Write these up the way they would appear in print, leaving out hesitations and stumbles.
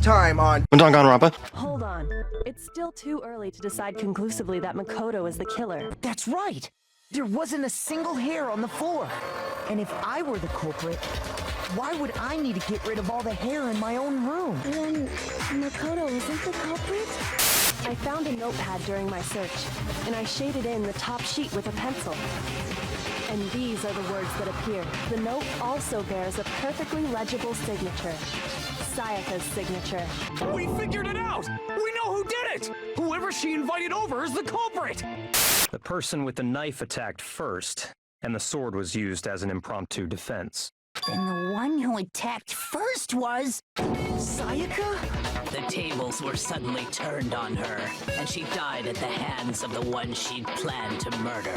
last time on Danganronpa. Hold on. It's still too early to decide conclusively that Makoto is the killer. That's right! There wasn't a single hair on the floor. And if I were the culprit, why would I need to get rid of all the hair in my own room? Then Makoto isn't the culprit? I found a notepad during my search, and I shaded in the top sheet with a pencil. And these are the words that appear. The note also bears a perfectly legible signature. Sayaka's signature. We figured it out! We know who did it! Whoever she invited over is the culprit! The person with the knife attacked first, and the sword was used as an impromptu defense. And the one who attacked first was... Sayaka? The tables were suddenly turned on her, and she died at the hands of the one she'd planned to murder.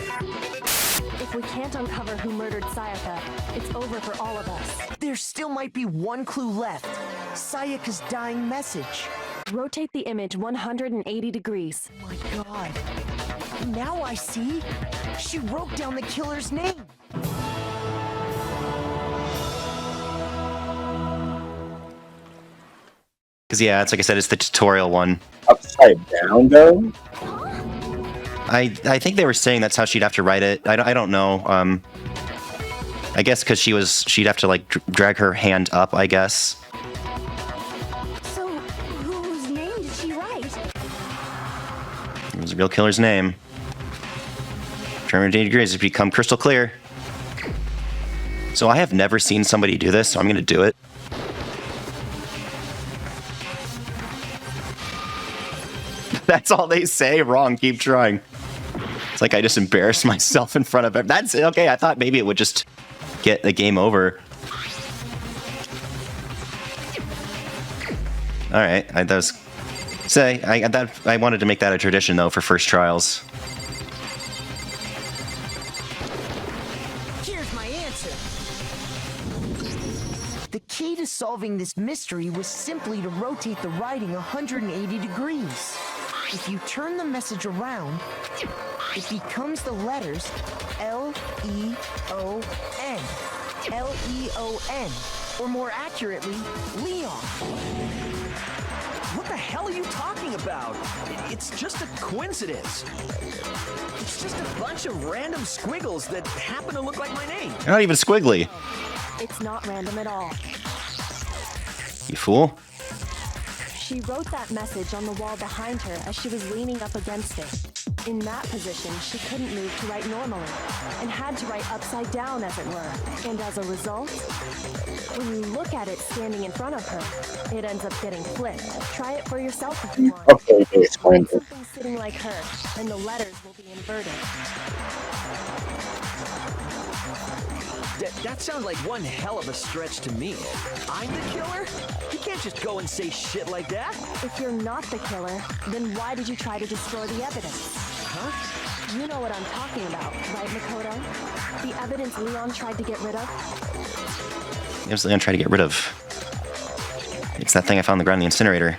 If we can't uncover who murdered Sayaka, it's over for all of us. There still might be one clue left. Sayaka's dying message. Rotate the image 180 degrees. Oh my god. Now I see. She wrote down the killer's name. Because yeah, it's like I said, it's the tutorial one. Upside down, though? I think they were saying that's how she'd have to write it. I don't know. I guess because she'd have to like drag her hand up, I guess. So, whose name did she write? It was the real killer's name. Turn 80 degrees to become crystal clear. So I have never seen somebody do this, so I'm going to do it. That's all they say. Wrong. Keep trying. It's like I just embarrassed myself in front of everyone. That's okay. I thought maybe it would just get the game over. All right. I wanted to make that a tradition though for first trials. Here's my answer. The key to solving this mystery was simply to rotate the writing 180 degrees. If you turn the message around, it becomes the letters L-E-O-N. L-E-O-N. Or more accurately, Leon. What the hell are you talking about? It's just a coincidence. It's just a bunch of random squiggles that happen to look like my name. They're not even squiggly. It's not random at all. You fool. She wrote that message on the wall behind her as she was leaning up against it. In that position, she couldn't move to write normally, and had to write upside down, as it were. And as a result, when you look at it standing in front of her, it ends up getting flipped. Try it for yourself if you want. Okay, they explained it. Something sitting like her, and the letters will be inverted. That sounds like one hell of a stretch to me. I'm the killer? You can't just go and say shit like that. If you're not the killer, then why did you try to destroy the evidence? Huh? You know what I'm talking about, right, Makoto? The evidence Leon tried to get rid of? It was Leon trying to get rid of. It's that thing I found on the ground in the incinerator.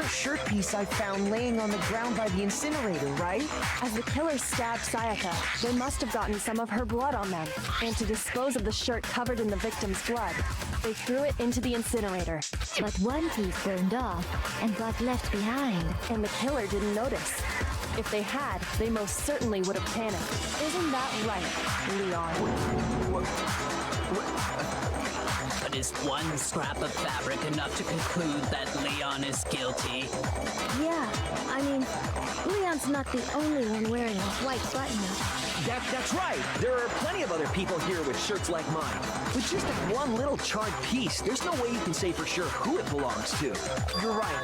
Shirt piece I found laying on the ground by the incinerator, right? As the killer stabbed Sayaka, they must have gotten some of her blood on them. And to dispose of the shirt covered in the victim's blood, they threw it into the incinerator. But one piece burned off and got left behind. And the killer didn't notice. If they had, they most certainly would have panicked. Isn't that right, Leon? But is one scrap of fabric enough to conclude that Leon is guilty? Yeah, I mean, Leon's not the only one wearing a white button-up. That's right. There are plenty of other people here with shirts like mine. With just that one little charred piece, there's no way you can say for sure who it belongs to. You're right.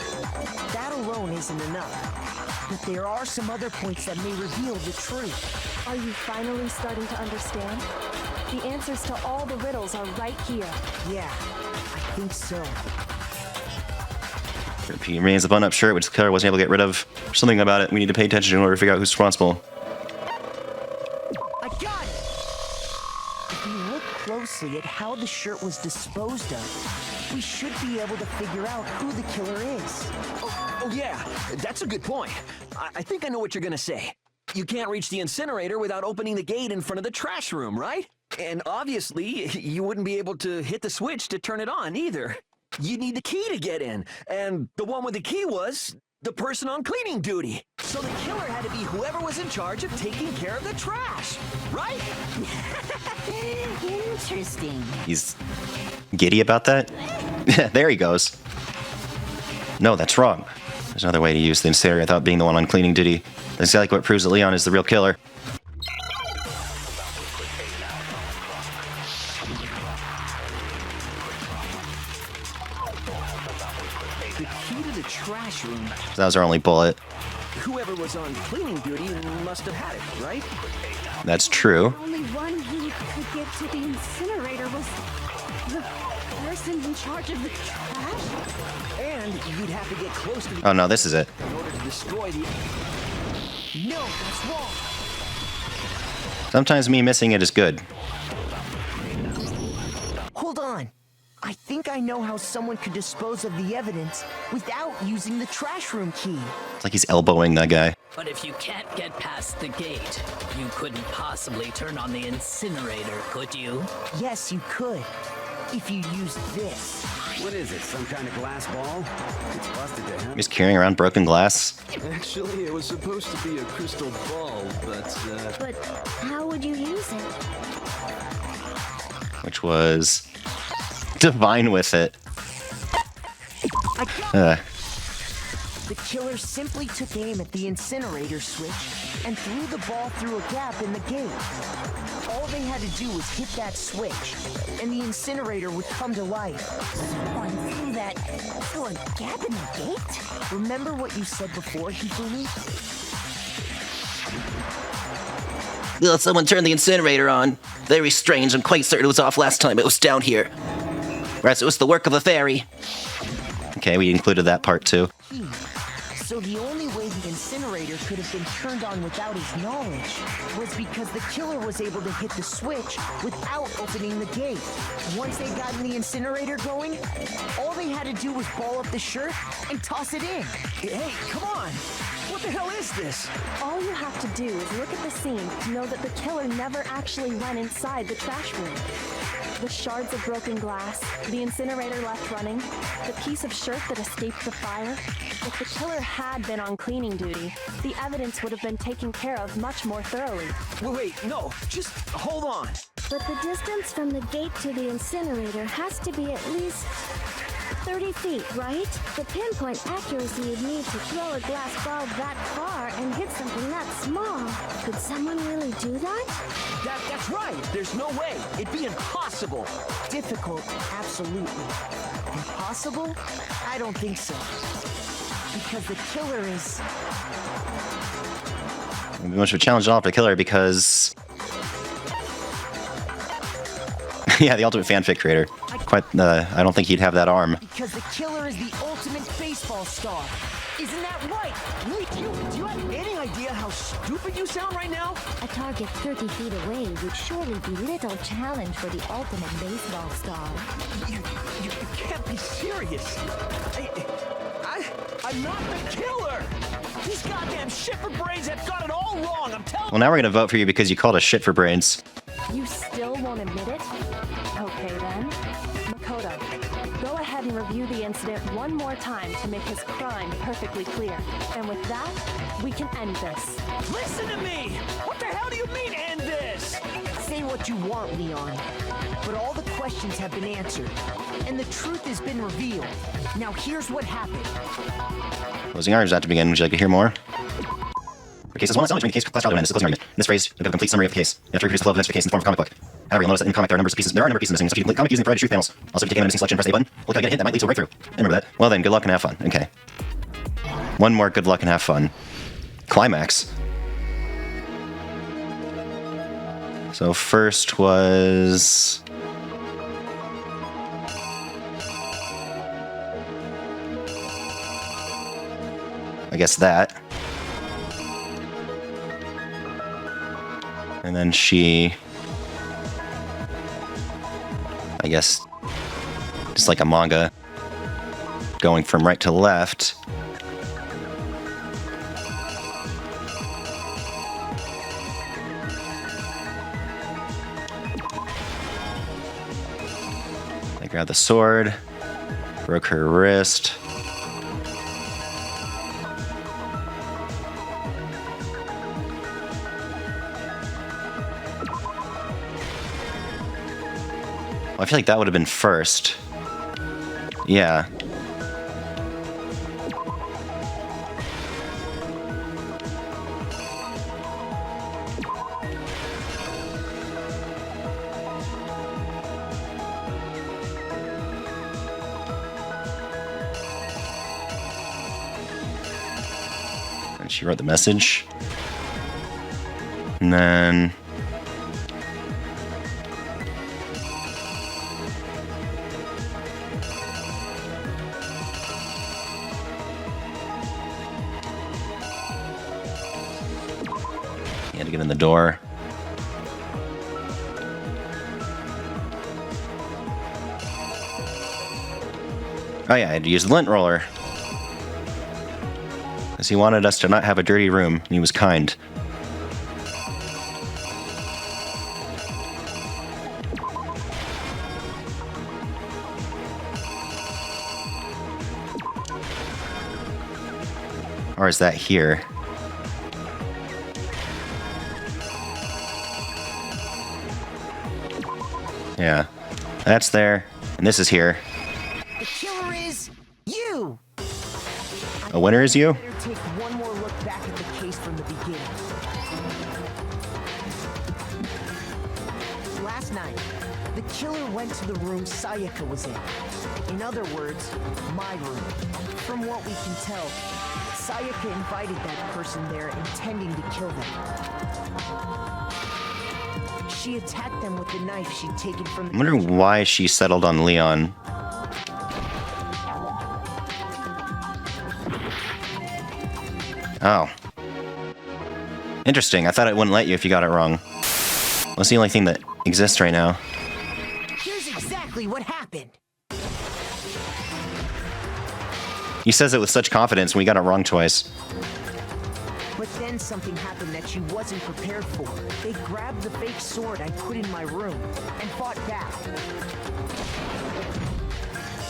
That alone isn't enough. But there are some other points that may reveal the truth. Are you finally starting to understand? The answers to all the riddles are right here. Yeah, I think so. He remains the button-up shirt, which the killer wasn't able to get rid of. There's something about it we need to pay attention to in order to figure out who's responsible. I got it! If we look closely at how the shirt was disposed of, we should be able to figure out who the killer is. Oh, Oh yeah, that's a good point. I think I know what you're gonna say. You can't reach the incinerator without opening the gate in front of the trash room, right? And obviously, you wouldn't be able to hit the switch to turn it on either. You need the key to get in, and the one with the key was the person on cleaning duty. So the killer had to be whoever was in charge of taking care of the trash, right? Interesting. He's giddy about that? There he goes. No, that's wrong. There's another way to use the incinerator without being the one on cleaning duty. That's exactly what proves that Leon is the real killer. The key to the trash room. That was our only bullet. Whoever was on cleaning duty must have had it, right? That's true. The only one who could get to the incinerator was the person in charge of the trash. And you'd have to get close to the Oh no, this is it. in order to destroy the... No, that's wrong. Sometimes me missing it is good. Hold on. I think I know how someone could dispose of the evidence without using the trash room key. It's like he's elbowing that guy. But if you can't get past the gate, you couldn't possibly turn on the incinerator, could you? Yes, you could. If you used this. What is it, some kind of glass ball? It's busted to him. He's carrying around broken glass. Actually, it was supposed to be a crystal ball, but But how would you use it? Which was divine with it. The killer simply took aim at the incinerator switch and threw the ball through a gap in the gate. All they had to do was hit that switch, and the incinerator would come to life. Someone threw that through a gap in the gate? Remember what you said before, Hifumi? Someone turned the incinerator on. Very strange. I'm quite certain it was off last time it was down here. Whereas it was the work of a fairy. Okay, we included that part too. So the only way the incinerator could have been turned on without his knowledge was because the killer was able to hit the switch without opening the gate. Once they got the incinerator going, all they had to do was ball up the shirt and toss it in. Hey, come on! What the hell is this? All you have to do is look at the scene to know that the killer never actually went inside the trash room. The shards of broken glass, the incinerator left running, the piece of shirt that escaped the fire. If the killer had been on cleaning duty, the evidence would have been taken care of much more thoroughly. Wait, no, just hold on. But the distance from the gate to the incinerator has to be at least 30 feet, right? The pinpoint accuracy you'd need to throw a glass ball that far and hit something that small. Could someone really do that? That's right. There's no way. It'd be impossible. Difficult, absolutely. Impossible? I don't think so. Because the killer is... It'd be much of a challenge off the killer because... yeah, the ultimate fanfic creator. I don't think he'd have that arm. Because the killer is the ultimate baseball star. Isn't that right? Wait, do you have any idea how stupid you sound right now? A target 30 feet away would surely be little challenge for the ultimate baseball star. You can't be serious. I'm not the killer. These goddamn shit for brains have got it all wrong. I'm telling you. Well, now we're gonna vote for you because you called us shit for brains. You still won't admit it? Okay then. Makoto, go ahead and review the incident one more time to make his crime perfectly clear. And with that, we can end this. Listen to me! What the hell do you mean, end this? Say what you want, Leon. But all the questions have been answered, and the truth has been revealed. Now here's what happened. Closing arguments at to begin. Would you like to hear more? For cases 1 and 7, the case class trial event. This is the closing argument. In this phrase, you have a complete summary of the case. You have to reproduce the flow of events of the case in the form of a comic book. However, you'll notice that in the comic there are a number of pieces missing. So if you complete the comic using the provided truth panels. Also, if you take a missing selection and press the A button, look like I get a hit that might lead to a breakthrough. Remember that. Well then, good luck and have fun. Okay. One more good luck and have fun. Climax. So first was... I guess that. And then she... I guess... just like a manga, going from right to left. grabbed the sword, broke her wrist. Well, I feel like that would have been first. Yeah. And she wrote the message. And then... he had to get in the door. Oh yeah, I had to use the lint roller. Because he wanted us to not have a dirty room, and he was kind. Or is that here? Yeah. That's there, and this is here. The killer is you! A winner is you? Better take one more look back at the case from the beginning. Last night, the killer went to the room Sayaka was in. In other words, my room. From what we can tell, Sayaka invited that person there intending to kill them. She attacked them with the knife she'd taken from the... I'm wondering why she settled on Leon. Oh. Interesting. I thought it wouldn't let you if you got it wrong. That's the only thing that exists right now. Here's exactly what happened. He says it with such confidence when we got it wrong twice. But then something happened that she wasn't prepared for. They grabbed the fake sword I put in my room and fought back.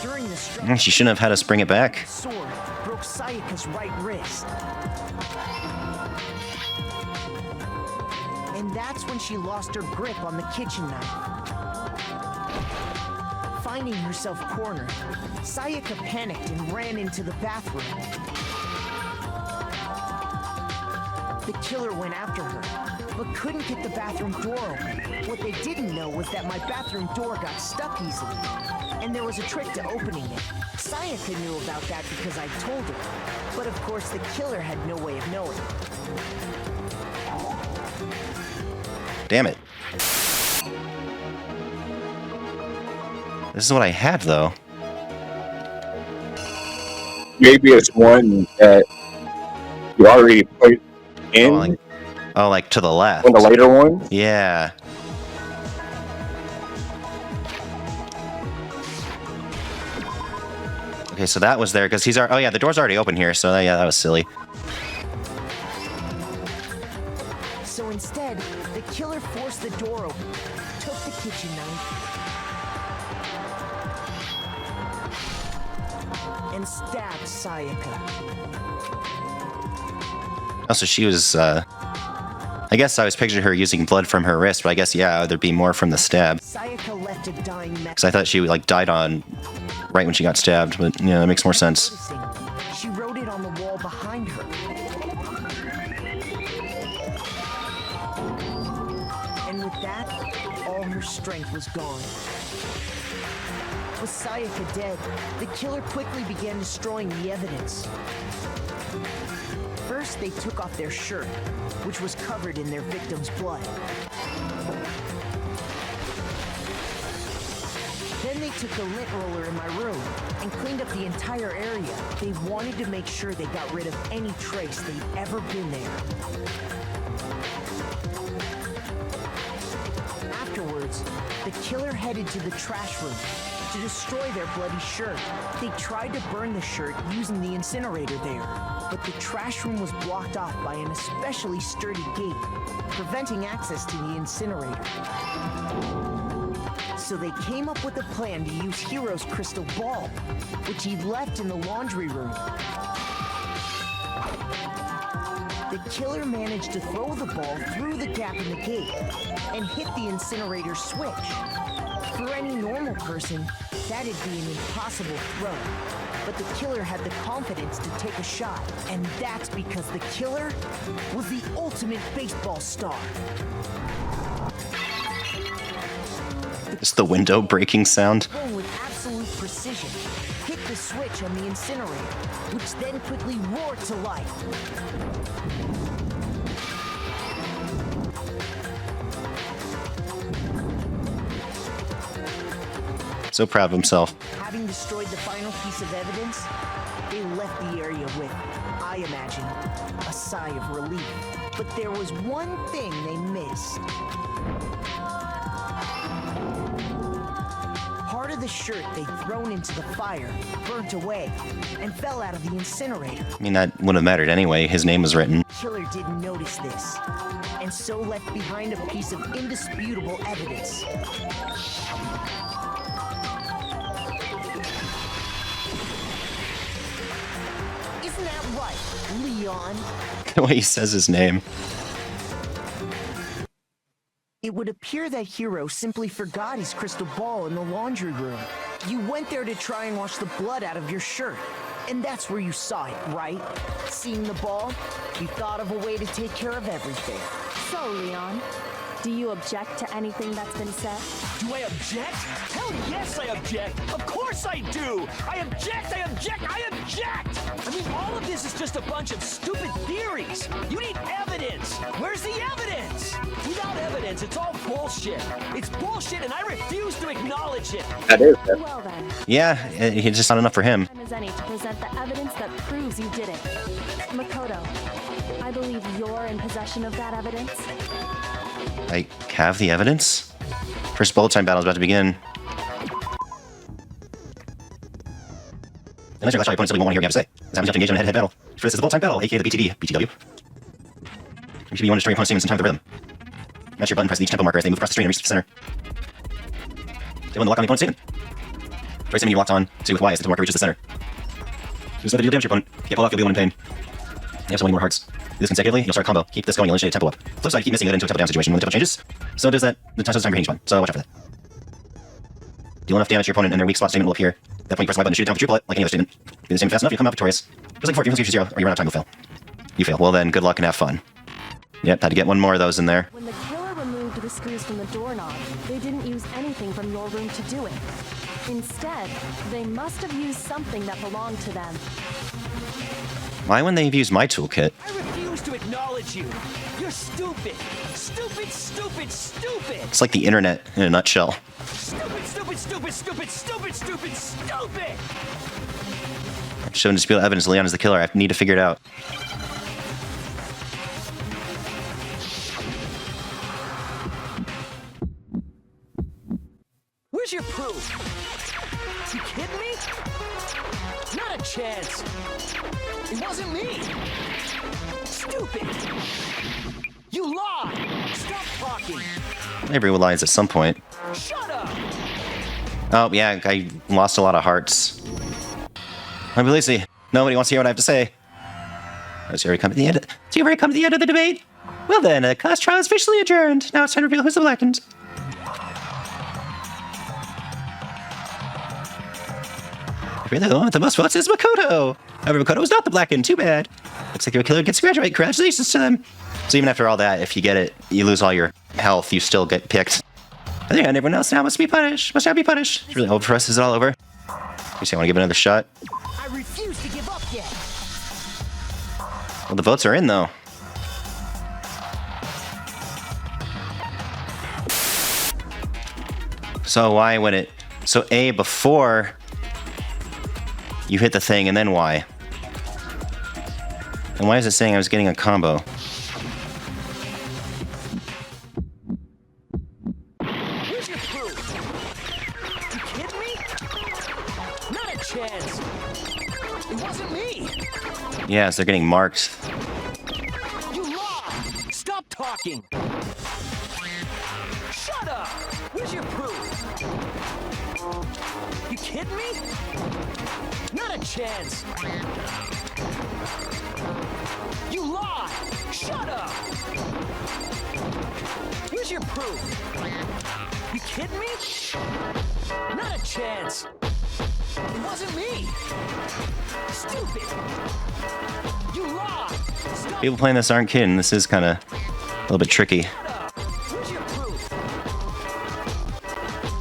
During the struggle, She shouldn't have had us bring it back. the sword broke Sayaka's right wrist. And that's when she lost her grip on the kitchen knife. Finding herself cornered, Sayaka panicked and ran into the bathroom. The killer went after her, but couldn't get the bathroom door open. What they didn't know was that my bathroom door got stuck easily, and there was a trick to opening it. Sayaka knew about that because I told her, but of course the killer had no way of knowing. Damn it. This is what I had, though. Maybe it's one that you already put in. Like to the left. One of the later ones? Yeah. Okay, so that was there because he's oh yeah, the door's already open here, so yeah, that was silly. So instead, the killer forced the door open, took the kitchen knife, and stabbed Sayaka. Oh, so she was, I guess I was picturing her using blood from her wrist, but I guess, yeah, there'd be more from the stab. Sayaka left a dying message. Because I thought she, like, died on right when she got stabbed, but, yeah, that makes more sense. She wrote it on the wall behind her. And with that, all her strength was gone. With Sayaka dead, the killer quickly began destroying the evidence. First, they took off their shirt, which was covered in their victim's blood. Then they took the lint roller in my room and cleaned up the entire area. They wanted to make sure they got rid of any trace they'd ever been there. Afterwards, the killer headed to the trash room to destroy their bloody shirt. They tried to burn the shirt using the incinerator there, but the trash room was blocked off by an especially sturdy gate, preventing access to the incinerator. So they came up with a plan to use Hiro's crystal ball, which he left in the laundry room. The killer managed to throw the ball through the gap in the gate and hit the incinerator switch. For any normal person, that'd be an impossible throw. But the killer had the confidence to take a shot, and that's because the killer was the ultimate baseball star. Just the window breaking sound. Ball with absolute precision hit the switch on the incinerator, which then quickly roared to life. So proud of himself. Having destroyed the final piece of evidence, they left the area with, I imagine, a sigh of relief. But there was one thing they missed. Part of the shirt they'd thrown into the fire burnt away and fell out of the incinerator. I mean, that wouldn't have mattered anyway. His name was written. The killer didn't notice this, and so left behind a piece of indisputable evidence. Isn't that right, Leon? The way he says his name. It would appear that Hiro simply forgot his crystal ball in the laundry room. You went there to try and wash the blood out of your shirt. And that's where you saw it, right? Seeing the ball, you thought of a way to take care of everything. So, Leon, do you object to anything that's been said? Do I object? Hell yes, I object. Of course I do. I object, I object, I object. I mean, all of this is just a bunch of stupid theories. You need evidence. Where's the evidence? Without evidence, it's all bullshit. It's bullshit, and I refuse to acknowledge it. That is. Well then, Yeah, it's just not enough for him. time as any to present the evidence that proves you did it. Makoto, I believe you're in possession of that evidence. I have the evidence? First bullet time battle is about to begin. Unless your opponent simply won't hear what you have to say. This happens to engage in a head-to-head battle. For this is the bullet time battle, aka the BTW. BTW, you want to destroy your opponent's statements in time with the rhythm. Match your button, press each tempo marker as they move across the screen and reach the center. They want to lock on the opponent's statement. Very same you locked on to with Y as the tempo marker reaches the center. Use another deal damage to your opponent. If you pull off, you'll be one in pain. You have so many more hearts. Do this consecutively, you'll start a combo. Keep this going, you'll initiate a tempo up. Flip side, keep missing it into a tempo down situation when the tempo changes. So does that, the time for range one. So watch out for that. Deal enough damage to your opponent and their weak spot statement will appear. At that point, you press the Y button to shoot it down with your bullet, like any other statement. Do the same fast enough, you come out victorious. Just like before, if you reach 0 or you run out of time, you'll fail. You fail. Well then, good luck and have fun. Yep, had to get one more of those in there. When the killer removed the screws from the doorknob, they didn't use anything from your room to do it. Instead, they must have used something that belonged to them. Why wouldn't they have used my toolkit? I refuse to acknowledge you. You're stupid. Stupid, stupid, stupid. It's like the internet in a nutshell. Stupid, stupid, stupid, stupid, stupid, stupid, stupid. I've shown disputable evidence Leon is the killer. I need to figure it out. Where's your proof? You kidding me? Not a chance. It wasn't me. Stupid. You lied. Stop talking. Everyone lies at some point. Shut up. Oh, yeah, I lost a lot of hearts. I'm lazy. Nobody wants to hear what I have to say. So you already come to the end. So you already come to the end of the debate? Well then, the class trial is officially adjourned. Now it's time to reveal who's the blackened. Really, the one with the most votes is Makoto. However, Makoto is not the blackened. Too bad. Looks like your killer gets to graduate. Congratulations to them. So even after all that, if you get it, you lose all your health, you still get picked. I think everyone else now must be punished. Must now be punished. It's really hope for us. Is it all over? You say I want to give it another shot. I refuse to give up yet. Well, the votes are in though. So why when it... So A before you hit the thing and then Y? And why is it saying I was getting a combo? Where's your proof? You kidding me? Not a chance. It wasn't me. Yeah, so they're getting marked. You lied. Stop talking. Shut up. Where's your proof? kidding me? Not a chance. You lied. Shut up. Where's your proof? You kidding me? Not a chance. It wasn't me. Stupid. You lied. Stop. People playing this aren't kidding. This is kind of a little bit tricky. Where's your proof?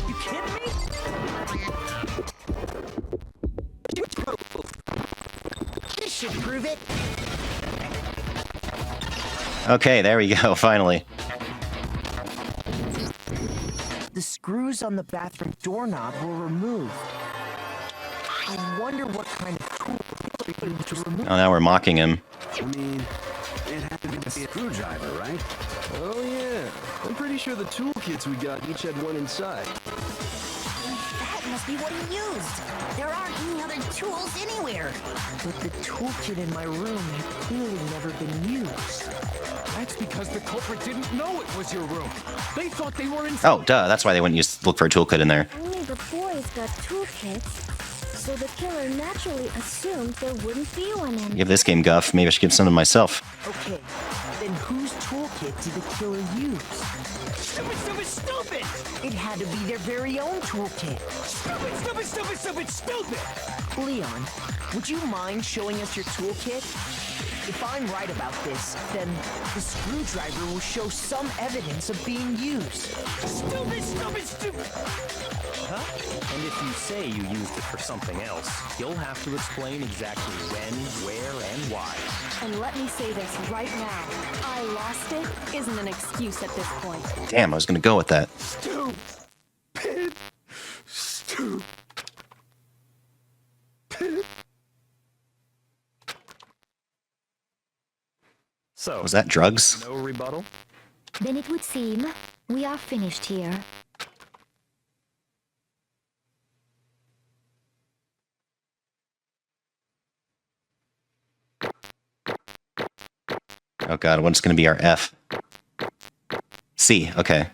You kidding me? This should prove it. Okay, there we go, finally. The screws on the bathroom doorknob were removed. I wonder what kind of tool they used to remove. Oh, now we're mocking him. I mean, it had to be a screwdriver, right? Oh yeah. I'm pretty sure the toolkits we got each had one inside. That must be what he used. There aren't any other tools anywhere. But the toolkit in my room had clearly never been used. That's because the culprit didn't know it was your room. They thought they were in. Oh, duh, that's why they wouldn't look for a toolkit in there. Only the boys got toolkits, so the killer naturally assumed there wouldn't be one in. Give this game guff. Maybe I should give some to myself. Okay, then whose toolkit did the killer use? Stupid, stupid, stupid. It had to be their very own toolkit. Stupid, stupid, stupid, stupid, stupid. Leon, would you mind showing us your toolkit? If I'm right about this, then the screwdriver will show some evidence of being used. Stupid, stupid, stupid. Huh? And if you say you used it for something else, you'll have to explain exactly when, where, and why. And let me say this right now. I lost it isn't an excuse at this point. Damn, I was gonna go with that. Stupid. Stupid. So, Was that drugs? no rebuttal? Then it would seem we are finished here. Oh god, what's gonna be our F? C, okay.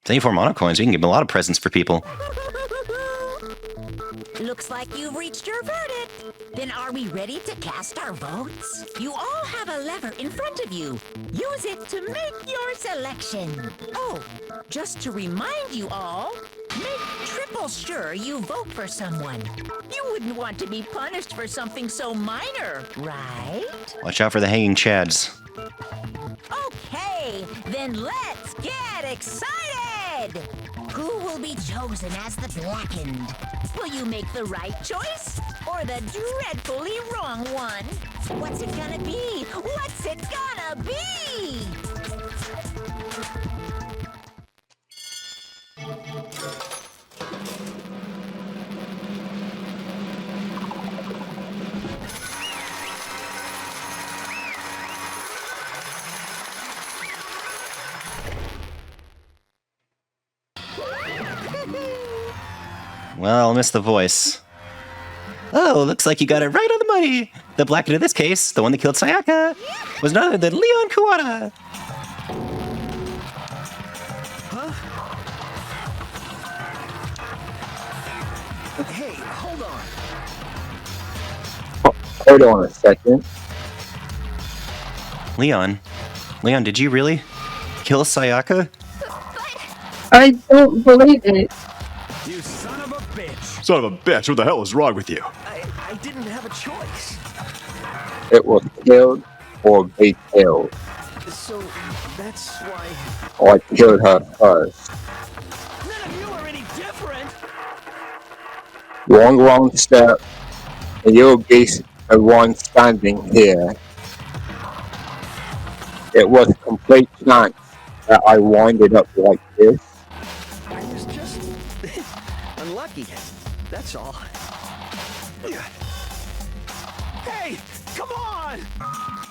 74 mono coins, we can give a lot of presents for people. Looks like you've reached your verdict. Then are we ready to cast our votes? You all have a lever in front of you. Use it to make your selection. Oh, just to remind you all, make triple sure you vote for someone. You wouldn't want to be punished for something so minor, right? Watch out for the hanging chads. Okay, then let's get excited! Who will be chosen as the blackened? Will you make the right choice or the dreadfully wrong one? What's it gonna be? What's it gonna be? Well, I'll miss the voice. Oh, looks like you got it right on the money. The blackened in this case, the one that killed Sayaka, was none other than Leon Kawada. Hey, hold on. Hold on a second. Leon, did you really kill Sayaka? I don't believe it. You son of a bitch. Son of a bitch, what the hell is wrong with you? I didn't have a choice. It was killed or be killed. So that's why Or I killed her first. none of you are any different. One wrong step, and you'll be the one standing here. It was a complete chance that I winded up like this. I was just unlucky. That's all. Hey, come on!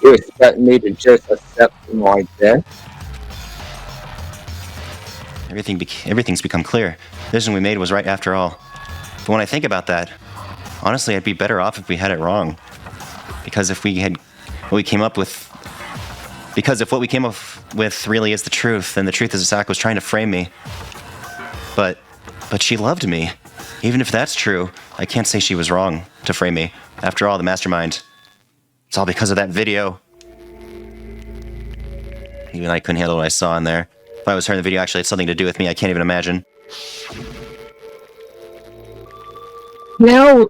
You expect me to just accept my death? Everything's become clear. The decision we made was right after all. But when I think about that, honestly, I'd be better off if we had it wrong. Because if we had what we came up with Because if what we came up with really is the truth, then the truth is Sayaka was trying to frame me. But she loved me. Even if that's true, I can't say she was wrong to frame me. After all, the mastermind. It's all because of that video. Even I couldn't handle what I saw in there. If I was her in the video actually had something to do with me, I can't even imagine. Now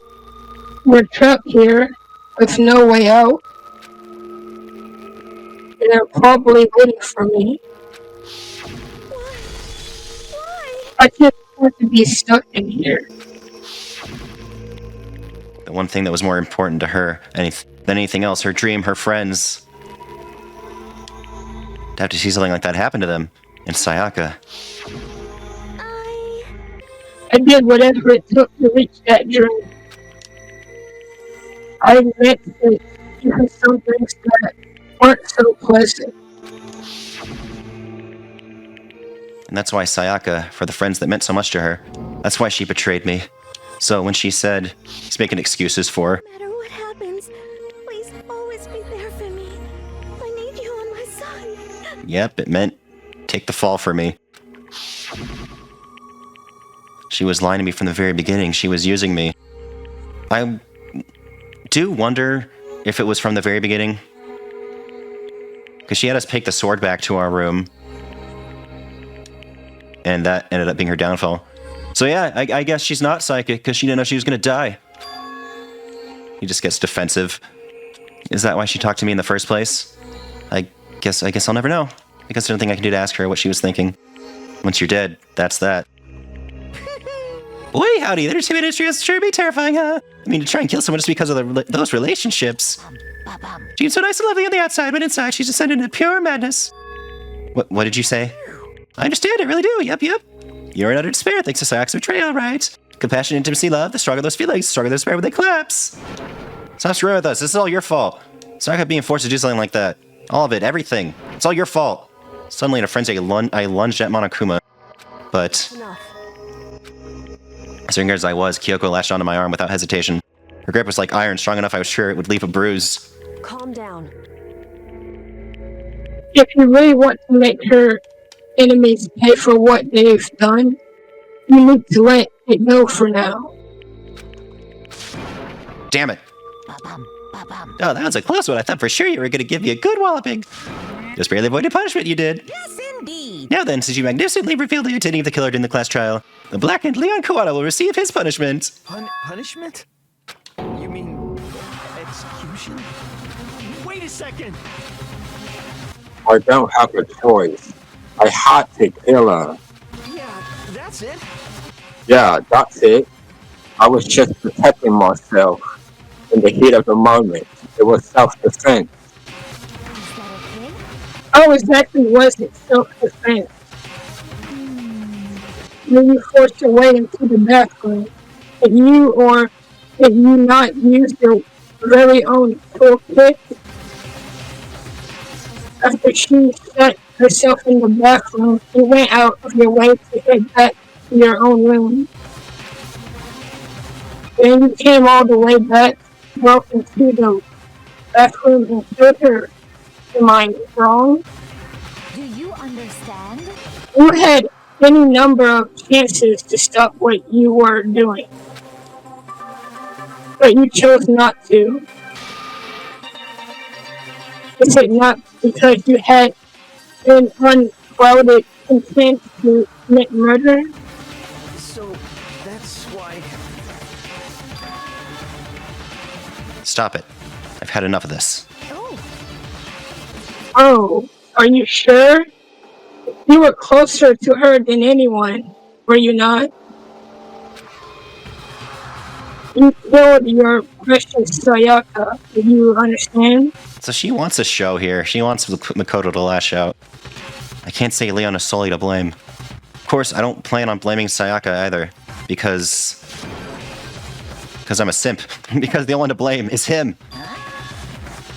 we're trapped here with no way out. And they're probably waiting for me. Why? I can't afford to be stuck in here. The one thing that was more important to her than anything else, her dream, her friends. To have to see something like that happen to them. And Sayaka. I did whatever it took to reach that dream. I admit that even some things that weren't so pleasant. And that's why Sayaka, for the friends that meant so much to her, that's why she betrayed me. So when she said he's making excuses for her, No matter what happens, please always be there for me. I need you on my side. yep, it meant take the fall for me. She was lying to me from the very beginning. She was using me. I do wonder if it was from the very beginning. Because she had us take the sword back to our room. And that ended up being her downfall. So yeah, I guess she's not psychic because she didn't know she was going to die. He just gets defensive. Is that why she talked to me in the first place? I guess I'll never know. Because there's nothing I can do to ask her what she was thinking. Once you're dead, that's that. Boy, howdy, there's too many issues. Sure be terrifying, huh? I mean, to try and kill someone just because of those relationships. She's so nice and lovely on the outside, but inside she's descended into pure madness. What did you say? I understand, I really do. Yep. You're in utter despair thanks to Sayaka's betrayal, right? Compassion, intimacy, love, the stronger those feelings, the stronger the despair when they collapse. Stop screwing with us. This is all your fault. Sayaka being forced to do something like that. All of it, everything. It's all your fault. Suddenly in a frenzy, I lunged at Monokuma. But as angry as I was, Kyoko lashed onto my arm without hesitation. Her grip was like iron, strong enough I was sure it would leave a bruise. Calm down. If you really want to make her enemies pay for what they've done, you need to let it go for now. Damn it. Oh, that was a close one. I thought for sure you were going to give me a good walloping. Just barely avoided punishment, you did. Yes, indeed. Now then, since you magnificently revealed the identity of the killer during the class trial, the blackened Leon Kawada will receive his punishment. Punishment? You mean execution? Wait a second! I don't have a choice. I had to kill her. Yeah, that's it. Yeah, that's it. I was just protecting myself in the heat of the moment. It was self-defense. How exactly was it self-defense? When you forced your way into the bathroom, did you not use your very own toolkit? After she shut herself in the bathroom, you went out of your way to head back to your own room. Then you came all the way back, broke into the bathroom and killed her. Am I wrong? Do you understand? You had any number of chances to stop what you were doing, but you chose not to. Is it not because you had an unclouded intent to commit murder? So, that's why... Stop it. I've had enough of this. Oh, are you sure? You were closer to her than anyone, were you not? You killed your precious Sayaka, do you understand? So she wants a show here. She wants Makoto to lash out. I can't say Leon is solely to blame. Of course, I don't plan on blaming Sayaka either, because I'm a simp. Because the only one to blame is him.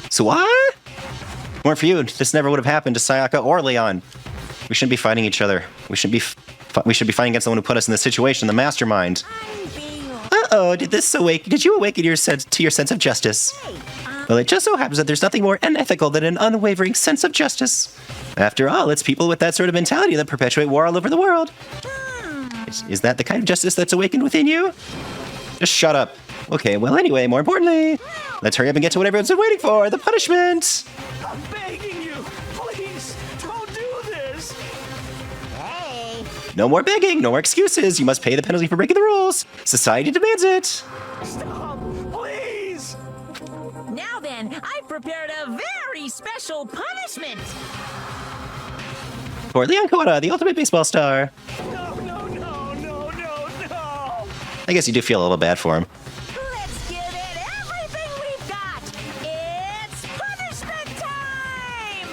So what? If it weren't for you, this never would have happened to Sayaka or Leon. We shouldn't be fighting each other. We should be fighting against the one who put us in this situation, the mastermind. Uh-oh, did you awaken to your sense of justice? Hey, Well, it just so happens that there's nothing more unethical than an unwavering sense of justice. After all, it's people with that sort of mentality that perpetuate war all over the world. Is that the kind of justice that's awakened within you? Just shut up. Okay, well anyway, more importantly, let's hurry up and get to what everyone's been waiting for, the punishment! I'm begging you, please, don't do this. Hey. No more begging, no more excuses. You must pay the penalty for breaking the rules. Society demands it. Stop, please. Now then, I've prepared a very special punishment. For Leon Kawada, the ultimate baseball star. No. I guess you do feel a little bad for him. Let's give it everything we've got. It's punishment time.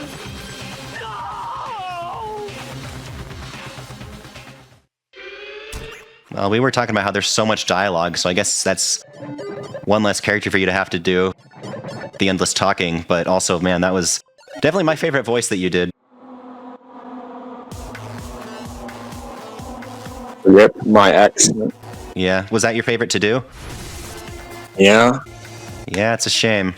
No! Well, we were talking about how there's so much dialogue, so I guess that's one less character for you to have to do. The endless talking, but also, man, that was definitely my favorite voice that you did. Yep, my accent. Yeah, was that your favorite to do? Yeah. Yeah, it's a shame.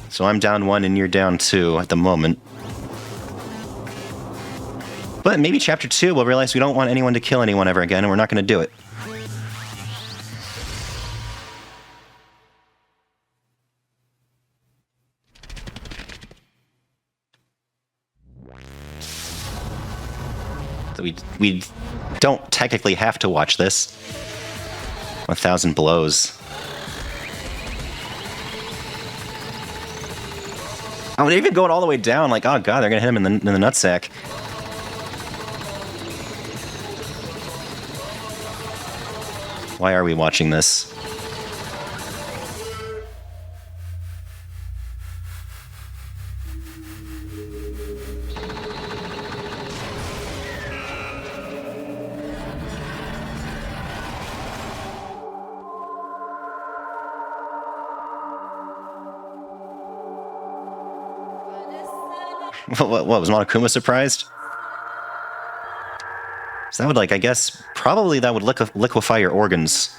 So I'm down 1 and you're down 2 at the moment. But maybe chapter 2 we'll realize we don't want anyone to kill anyone ever again and we're not going to do it. So we don't technically have to watch this. 1,000 blows. Oh, they're even going all the way down, like, oh god, they're gonna hit him in the nutsack. Why are we watching this? What was Monokuma surprised? So that would, like, I guess, probably that would liquefy your organs.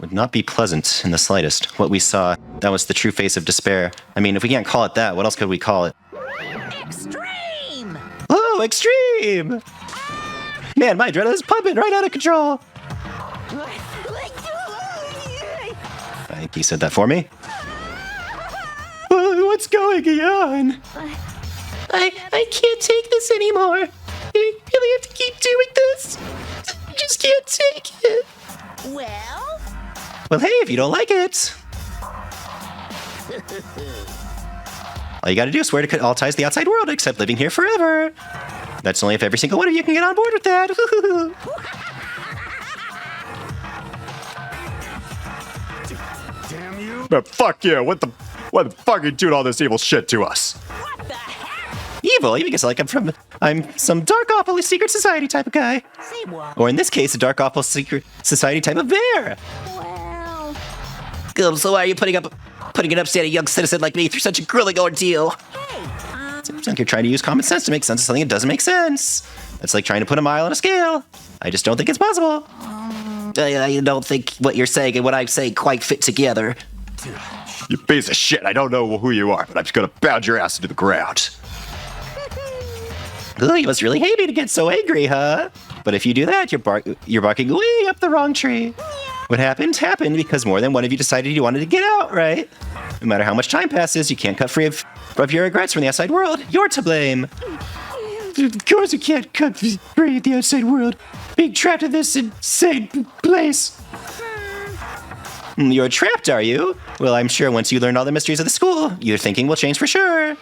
Would not be pleasant in the slightest. What we saw, that was the true face of despair. I mean, if we can't call it that, what else could we call it? Extreme! Oh, extreme! Man, my adrenaline's pumping right out of control! I think he said that for me. What's going on? I can't take this anymore. I really have to keep doing this. I just can't take it. Well? Well, hey, if you don't like it. All you gotta do is swear to cut all ties to the outside world except living here forever. That's only if every single one of you can get on board with that. Damn you! But fuck you! What the fuck are you doing all this evil shit to us? What the heck? Evil? You guess like I'm some dark awful secret society type of guy. Say what? Or in this case, a dark awful secret society type of bear. Well... Good, so why are you putting an upstanding young citizen like me through such a grueling ordeal? Hey, Seems like you're trying to use common sense to make sense of something that doesn't make sense. That's like trying to put a mile on a scale. I just don't think it's possible. I don't think what you're saying and what I'm saying quite fit together. You piece of shit, I don't know who you are, but I'm just gonna pound your ass into the ground. Oh, you must really hate me to get so angry, huh? But if you do that, you're barking way up the wrong tree. What happened because more than one of you decided you wanted to get out, right? No matter how much time passes, you can't cut free of your regrets from the outside world. You're to blame. Of course you can't cut free of the outside world. Being trapped in this insane place. You're trapped, are you? Well, I'm sure once you learn all the mysteries of the school, your thinking will change for sure.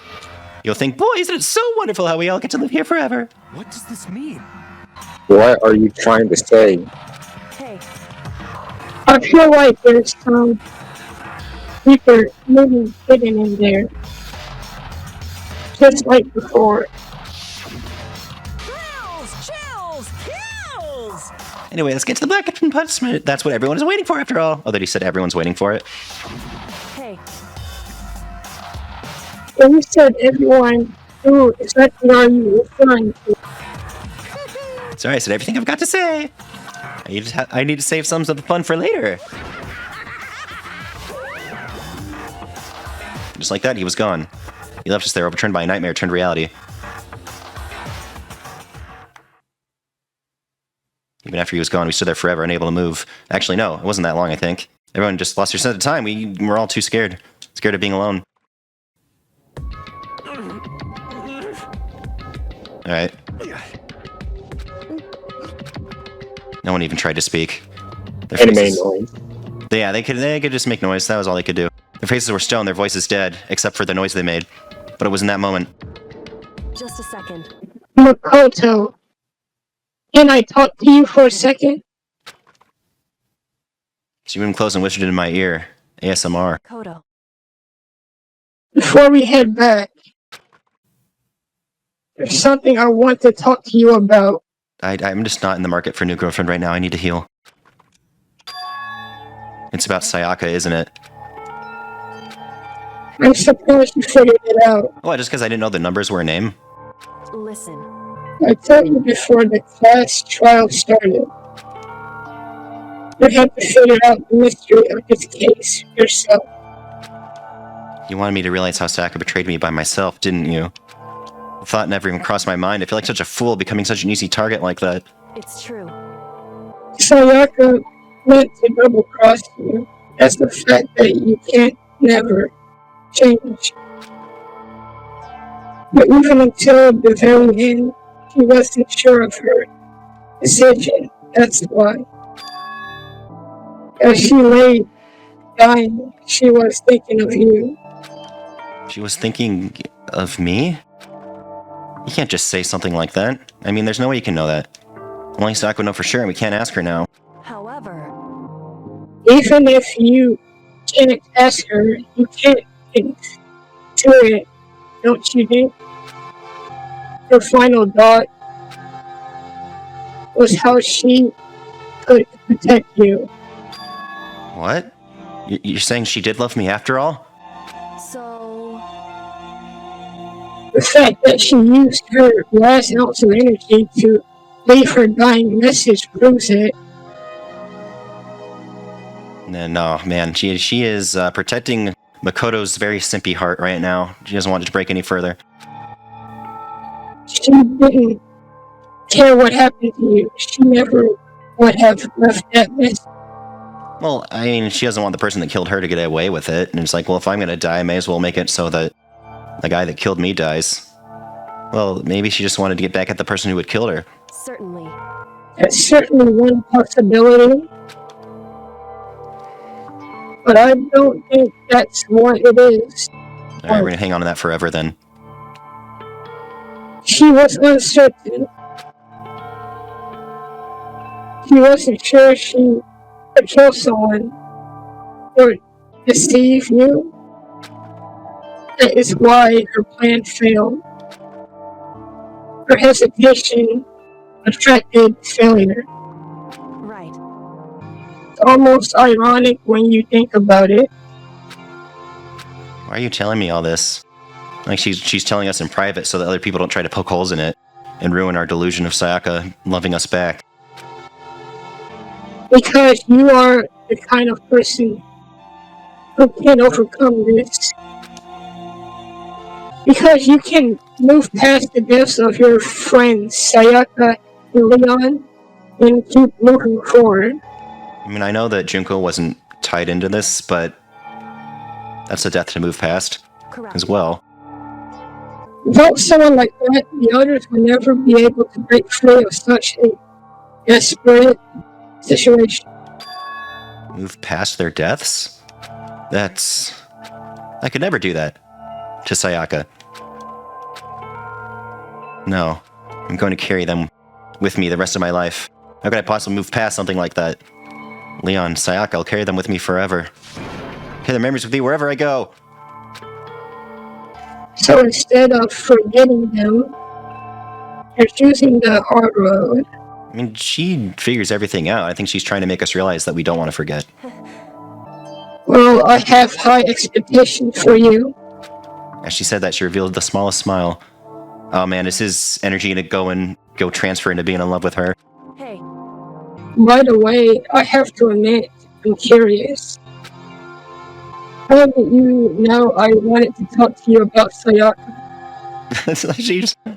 You'll think, boy, isn't it so wonderful how we all get to live here forever. What does this mean? What are you trying to say? Hey, I feel like there's some deeper meaning hidden in there. Just like before. Anyway, let's get to the black punishment. That's what everyone is waiting for after all. Oh, that he said everyone's waiting for it. hey, So you said everyone who exactly are you referring to? Sorry, I said everything I've got to say. I need to save some of the fun for later. Just like that, he was gone. He left us there, overturned by a nightmare turned reality. Even after he was gone, we stood there forever, unable to move. Actually, no, it wasn't that long, I think. Everyone just lost their sense of time. We were all too scared. Scared of being alone. Alright. No one even tried to speak. Their faces, noise. yeah, they could just make noise. That was all they could do. Their faces were stone, their voices dead, except for the noise they made. But it was in that moment. Just a second. Makoto, can I talk to you for a second? She moved close and whispered in my ear. ASMR. Makoto. Before we head back, there's something I want to talk to you about. I'm just not in the market for a new girlfriend right now. I need to heal. It's about Sayaka, isn't it? I'm surprised you figured it out. Oh, just because I didn't know the numbers were a name? Listen. I told you before the class trial started. You had to figure out the mystery of this case yourself. You wanted me to realize how Sayaka betrayed me by myself, didn't you? The thought never even crossed my mind. I feel like such a fool becoming such an easy target like that. It's true. Sayaka meant to double-cross you. That's the fact that you can't never change. But even until the very end, she wasn't sure of her decision. That's why. As she lay dying, she was thinking of you. She was thinking of me? You can't just say something like that. I mean, there's no way you can know that. Only Sayaka would know for sure, and we can't ask her now. However, even if you can't ask her, you can't think to it, don't you think? Her final thought was how she could protect you. What? You're saying she did love me after all? so The fact that she used her last ounce of energy to leave her dying message proves it. No, man. She is protecting Makoto's very simpy heart right now. She doesn't want it to break any further. She didn't care what happened to you. She never would have left that message. Well, I mean, she doesn't want the person that killed her to get away with it. And it's like, well, if I'm going to die, I may as well make it so that the guy that killed me dies. Well, maybe she just wanted to get back at the person who had killed her. certainly. That's certainly one possibility. But I don't think that's what it is. Alright, we're going to hang on to that forever then. She was uncertain. She wasn't sure she could kill someone or deceive you. That is why her plan failed. Her hesitation attracted failure. Right. It's almost ironic when you think about it. Why are you telling me all this? Like she's telling us in private so that other people don't try to poke holes in it and ruin our delusion of Sayaka loving us back. Because you are the kind of person who can overcome this. Because you can move past the deaths of your friends, Sayaka and Leon, and keep moving forward. I mean, I know that Junko wasn't tied into this, but that's a death to move past as well. Without someone like that, the others will never be able to break free of such a desperate situation. Move past their deaths? I could never do that to Sayaka. No, I'm going to carry them with me the rest of my life. How could I possibly move past something like that? Leon, Sayaka, I'll carry them with me forever. Carry their memories with me wherever I go. So instead of forgetting them, you're choosing the hard road. I mean, she figures everything out. I think she's trying to make us realize that we don't want to forget. Well, I have high expectations for you. As she said that, she revealed the smallest smile. Oh man, is his energy gonna go transfer into being in love with her? Hey. By the way, I have to admit, I'm curious. How did you know I wanted to talk to you about Sayaka?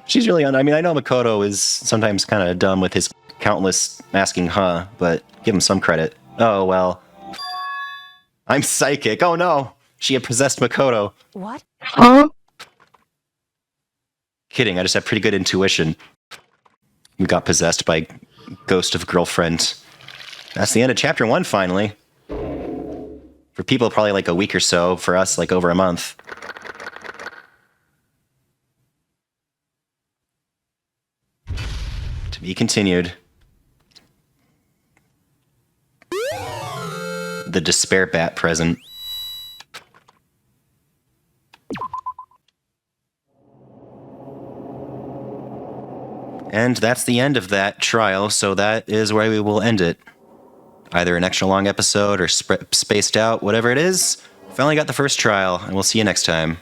she's really on. I mean, I know Makoto is sometimes kind of dumb with his countless asking, huh? But give him some credit. Oh well. I'm psychic. Oh no, she had possessed Makoto. What? Huh? Kidding. I just have pretty good intuition. We got possessed by ghost of girlfriend. That's the end of chapter 1. Finally. For people, probably like a week or so. For us, like over a month. To be continued. The despair bat present. And that's the end of that trial, so that is where we will end it. Either an extra long episode or spaced out, whatever it is. Finally got the first trial, and we'll see you next time.